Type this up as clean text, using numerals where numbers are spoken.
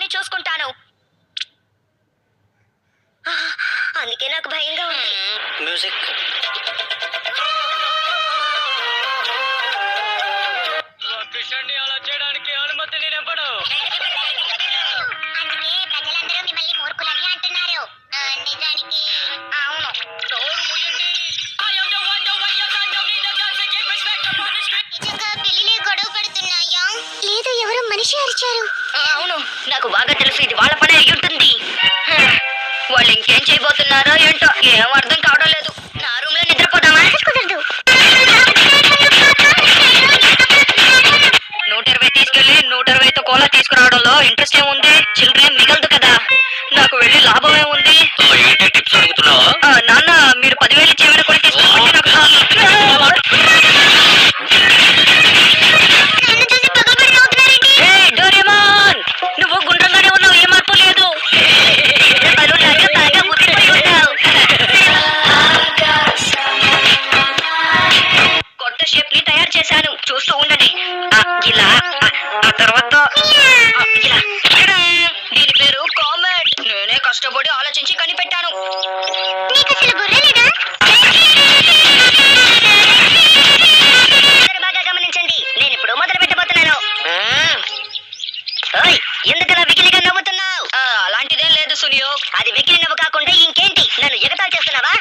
నేనే చూసుకుంటాను. అందుకే నాకు భయంగా ఉంది. మ్యూజిక్. కిషన్ని అలా చేయడానికి అనుమతి నేనెవ్వను. అందుకే ప్రజలందరూ మిమ్మల్ని మూర్ఖులని అంటున్నారు. నిజానికి అవును. నోరు మూయండి. I am the one, the warrior son of the gods that give respect upon the street. నిజంగా పిల్లిలే గొడవ పడుతున్నాయా? లేదు, ఎవరో మనిషి అరిచారు. అవును, నాకు బాగా తెలుసు ఇది వాళ్ళ పని అయి ఉంటుంది. వాళ్ళు ఇంకేం చేయబోతున్నారో ఏంటో ఏం అర్థం కావడం లేదు. నా రూమ్ లో నిద్రపోదామా? కుదరదు. 120 తీసుకెళ్లి 120తో కోలా తీసుకురావడంలో ఇంట్రెస్ట్ ఏముంది? చిల్లరేం మిగలదు కదా. నాకు వెళ్ళి లాభమే ఉంది. ఏంటి టిప్స్ అడుగుతున్నావా? నాన్న, మీరు 10,000 ఇచ్చేమైనా కొని తీసుకుంటే నాకు డోరేమాన్, నువ్వు గుండ్రంగానే ఉన్నావు, ఏ మార్పు లేదు. కొత్త షేప్ ని తయారు చేశాను, చూస్తూ ఉండండి. ఇలా ఆ తర్వాత ఇలా. దీని పేరు కామెట్. నేనే కష్టపడి ఆలోచించి కనిపెట్టాను. బాగా గమనించండి, నేను ఇప్పుడు మొదలు పెట్టబోతున్నాను. ఎందుకలా వెకిలిగా నవ్వుతున్నావు? అలాంటిదేం లేదు సునియో. అది వెకిలి నవ్వు కాకుండా ఇంకేంటి? నన్ను ఎగతాళి చేస్తున్నావా?